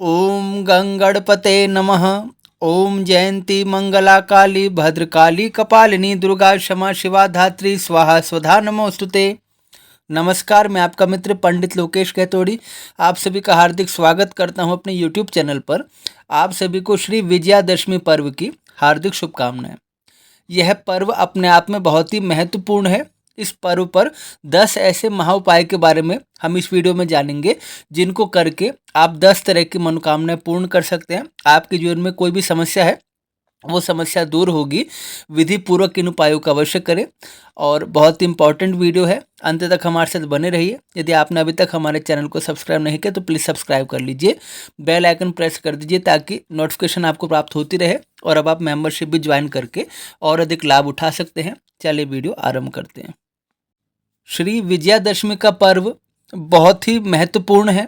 ओम गंगणपते नमः। ओम जयंती मंगला काली भद्रकाली कपालिनी दुर्गा क्षमा शिवा धात्री स्वाहा स्वधा नमोस्तुते। नमस्कार, मैं आपका मित्र पंडित लोकेश कहतोड़ी आप सभी का हार्दिक स्वागत करता हूं अपने YouTube चैनल पर। आप सभी को श्री विजयादशमी पर्व की हार्दिक शुभकामनाएं। यह पर्व अपने आप में बहुत ही महत्वपूर्ण है। इस पर्व पर 10 ऐसे महाउपाय के बारे में हम इस वीडियो में जानेंगे, जिनको करके आप 10 तरह की मनोकामनाएं पूर्ण कर सकते हैं। आपके जीवन में कोई भी समस्या है, वो समस्या दूर होगी। विधि पूर्वक इन उपायों का अवश्य करें और बहुत ही इंपॉर्टेंट वीडियो है, अंत तक हमारे साथ बने रहिए। यदि आपने अभी तक हमारे चैनल को सब्सक्राइब नहीं किया तो प्लीज़ सब्सक्राइब कर लीजिए, बेल आइकन प्रेस कर दीजिए ताकि नोटिफिकेशन आपको प्राप्त होती रहे और अब आप मेंबरशिप भी ज्वाइन करके और अधिक लाभ उठा सकते हैं। चलिए वीडियो आरंभ करते हैं। श्री विजयादशमी का पर्व बहुत ही महत्वपूर्ण है।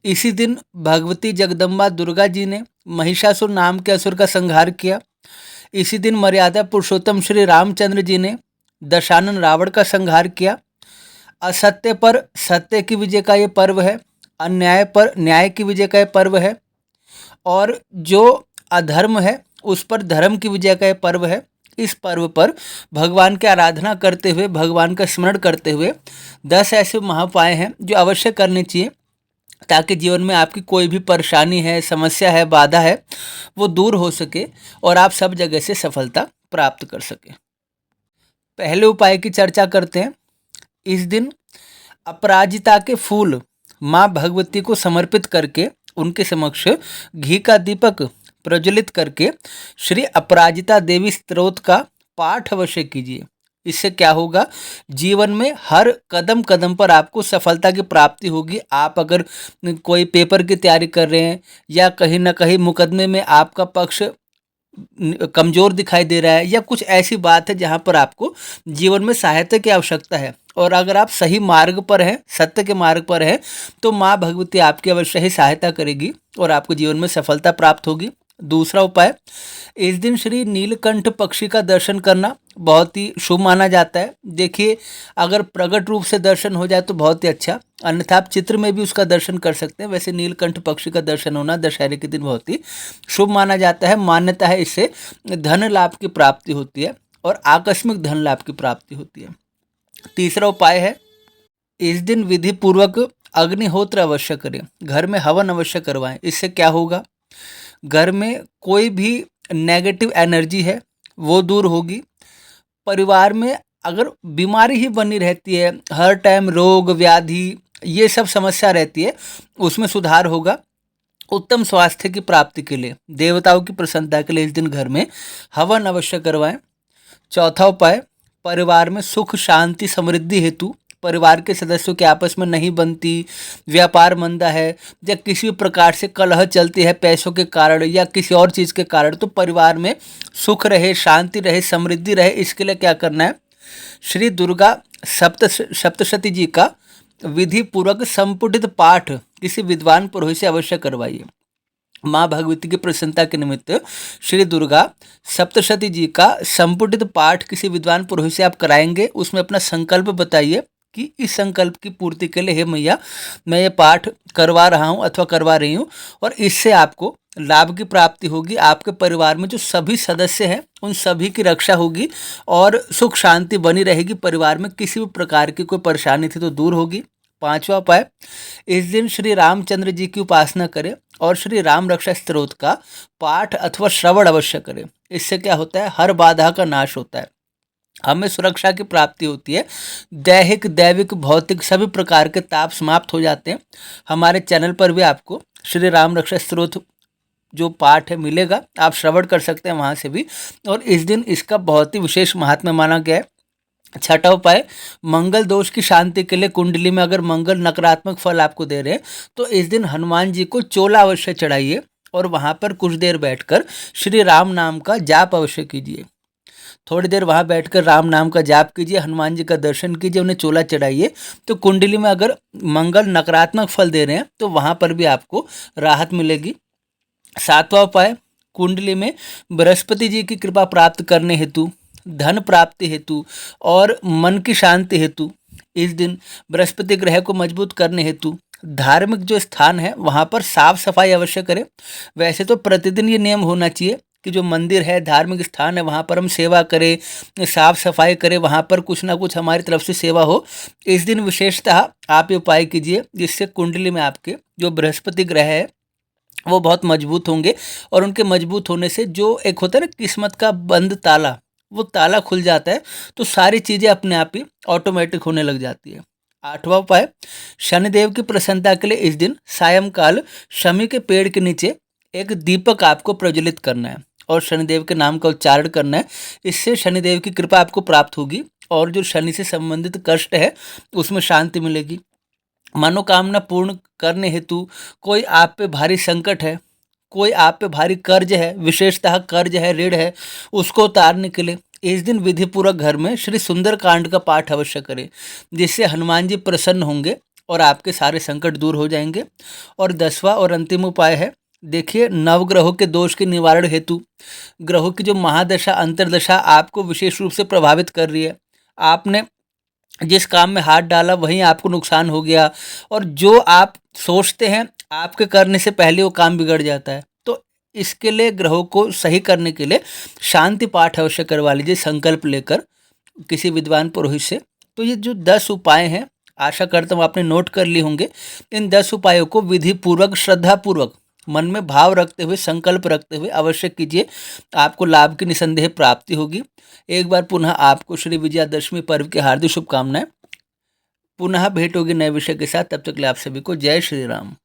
इसी दिन भगवती जगदम्बा दुर्गा जी ने महिषासुर नाम के असुर का संहार किया। इसी दिन मर्यादा पुरुषोत्तम श्री रामचंद्र जी ने दशानन रावण का संहार किया। असत्य पर सत्य की विजय का ये पर्व है, अन्याय पर न्याय की विजय का ये पर्व है और जो अधर्म है उस पर धर्म की विजय का ये पर्व है। इस पर्व पर भगवान की आराधना करते हुए, भगवान का स्मरण करते हुए 10 ऐसे महाउपाय हैं जो अवश्य करने चाहिए ताकि जीवन में आपकी कोई भी परेशानी है, समस्या है, बाधा है, वो दूर हो सके और आप सब जगह से सफलता प्राप्त कर सकें। पहले उपाय की चर्चा करते हैं। इस दिन अपराजिता के फूल माँ भगवती को समर्पित करके उनके समक्ष घी का दीपक प्रज्वलित करके श्री अपराजिता देवी स्तोत्र का पाठ अवश्य कीजिए। इससे क्या होगा, जीवन में हर कदम कदम पर आपको सफलता की प्राप्ति होगी। आप अगर कोई पेपर की तैयारी कर रहे हैं या कहीं ना कहीं मुकदमे में आपका पक्ष कमज़ोर दिखाई दे रहा है या कुछ ऐसी बात है जहां पर आपको जीवन में सहायता की आवश्यकता है और अगर आप सही मार्ग पर हैं, सत्य के मार्ग पर हैं, तो माँ भगवती आपकी अवश्य ही सहायता करेगी और आपको जीवन में सफलता प्राप्त होगी। दूसरा उपाय, इस दिन श्री नीलकंठ पक्षी का दर्शन करना बहुत ही शुभ माना जाता है। देखिए, अगर प्रकट रूप से दर्शन हो जाए तो बहुत ही अच्छा, अन्यथा आप चित्र में भी उसका दर्शन कर सकते हैं। वैसे नीलकंठ पक्षी का दर्शन होना दशहरे के दिन बहुत ही शुभ माना जाता है। मान्यता है इससे धन लाभ की प्राप्ति होती है और आकस्मिक धन लाभ की प्राप्ति होती है। तीसरा उपाय है, इस दिन विधि पूर्वक अग्निहोत्र अवश्य करें, घर में हवन अवश्य करवाएं। इससे क्या होगा, घर में कोई भी नेगेटिव एनर्जी है वो दूर होगी। परिवार में अगर बीमारी ही बनी रहती है, हर टाइम रोग व्याधि ये सब समस्या रहती है, उसमें सुधार होगा। उत्तम स्वास्थ्य की प्राप्ति के लिए, देवताओं की प्रसन्नता के लिए इस दिन घर में हवन अवश्य करवाएं। चौथा उपाय, परिवार में सुख शांति समृद्धि हेतु परिवार के सदस्यों के आपस में नहीं बनती, व्यापार मंदा है या किसी भी प्रकार से कलह चलती है पैसों के कारण या किसी और चीज़ के कारण, तो परिवार में सुख रहे, शांति रहे, समृद्धि रहे, इसके लिए क्या करना है, श्री दुर्गा सप्तशती जी का विधि पूर्वक संपुटित पाठ किसी विद्वान पुरोहित से अवश्य करवाइए। माँ भगवती की प्रसन्नता के निमित्त श्री दुर्गा सप्तशती जी का संपुटित पाठ किसी विद्वान पुरोहित से आप कराएंगे। उसमें अपना संकल्प बताइए कि इस संकल्प की पूर्ति के लिए हे मैया, मैं ये पाठ करवा रहा हूँ अथवा करवा रही हूँ और इससे आपको लाभ की प्राप्ति होगी। आपके परिवार में जो सभी सदस्य हैं उन सभी की रक्षा होगी और सुख शांति बनी रहेगी। परिवार में किसी भी प्रकार की कोई परेशानी थी तो दूर होगी। पांचवा उपाय, इस दिन श्री रामचंद्र जी की उपासना करें और श्री राम रक्षा स्तोत्र का पाठ अथवा श्रवण अवश्य करें। इससे क्या होता है, हर बाधा का नाश होता है, हमें सुरक्षा की प्राप्ति होती है। दैहिक दैविक भौतिक सभी प्रकार के ताप समाप्त हो जाते हैं। हमारे चैनल पर भी आपको श्री राम रक्षा स्तोत्र जो पाठ है मिलेगा, आप श्रवण कर सकते हैं वहाँ से भी, और इस दिन इसका बहुत ही विशेष महात्म्य माना गया है। छठा उपाय, मंगल दोष की शांति के लिए कुंडली में अगर मंगल नकारात्मक फल आपको दे रहे हैं तो इस दिन हनुमान जी को चोला अवश्य चढ़ाइए और वहाँ पर कुछ देर बैठकर श्री राम नाम का जाप अवश्य कीजिए। थोड़ी देर वहाँ बैठकर राम नाम का जाप कीजिए, हनुमान जी का दर्शन कीजिए, उन्हें चोला चढ़ाइए, तो कुंडली में अगर मंगल नकारात्मक फल दे रहे हैं तो वहाँ पर भी आपको राहत मिलेगी। सातवां उपाय, कुंडली में बृहस्पति जी की कृपा प्राप्त करने हेतु, धन प्राप्ति हेतु और मन की शांति हेतु इस दिन बृहस्पति ग्रह को मजबूत करने हेतु धार्मिक जो स्थान है वहाँ पर साफ सफाई अवश्य करें। वैसे तो प्रतिदिन ये नियम होना चाहिए कि जो मंदिर है, धार्मिक स्थान है, वहाँ पर हम सेवा करें, साफ सफाई करें, वहाँ पर कुछ ना कुछ हमारी तरफ से सेवा हो। इस दिन विशेषतः आप ये उपाय कीजिए जिससे कुंडली में आपके जो बृहस्पति ग्रह है वो बहुत मजबूत होंगे, और उनके मजबूत होने से जो एक होता है ना किस्मत का बंद ताला, वो ताला खुल जाता है, तो सारी चीज़ें अपने आप ही ऑटोमेटिक होने लग जाती है। 8वां उपाय, शनिदेव की प्रसन्नता के लिए इस दिन सायंकाल शमी के पेड़ के नीचे एक दीपक आपको प्रज्वलित करना है और शनिदेव के नाम का उच्चारण करना है। इससे शनिदेव की कृपा आपको प्राप्त होगी और जो शनि से संबंधित कष्ट है उसमें शांति मिलेगी। मनोकामना पूर्ण करने हेतु कोई आप पे भारी संकट है, कोई आप पे भारी कर्ज है, विशेषतः कर्ज है, ऋण है, उसको उतारने के लिए इस दिन विधिपूर्वक घर में श्री सुंदर कांड का पाठ अवश्य करें, जिससे हनुमान जी प्रसन्न होंगे और आपके सारे संकट दूर हो जाएंगे। और 10वां और अंतिम उपाय है, देखिए नवग्रहों के दोष के निवारण हेतु ग्रहों की जो महादशा अंतर्दशा आपको विशेष रूप से प्रभावित कर रही है, आपने जिस काम में हाथ डाला वहीं आपको नुकसान हो गया, और जो आप सोचते हैं आपके करने से पहले वो काम बिगड़ जाता है, तो इसके लिए ग्रहों को सही करने के लिए शांति पाठ अवश्य करवा लीजिए संकल्प लेकर किसी विद्वान पुरोहित से। तो ये जो 10 उपाय हैं, आशा करता हूँ आपने नोट कर लिए होंगे। इन 10 उपायों को विधि पूर्वक, श्रद्धा पूर्वक, मन में भाव रखते हुए, संकल्प रखते हुए अवश्य कीजिए, आपको लाभ की निसंदेह प्राप्ति होगी। एक बार पुनः आपको श्री विजयादशमी पर्व की हार्दिक शुभकामनाएं। पुनः भेंट होगी नए विषय के साथ, तब तक के लिए आप सभी को जय श्री राम।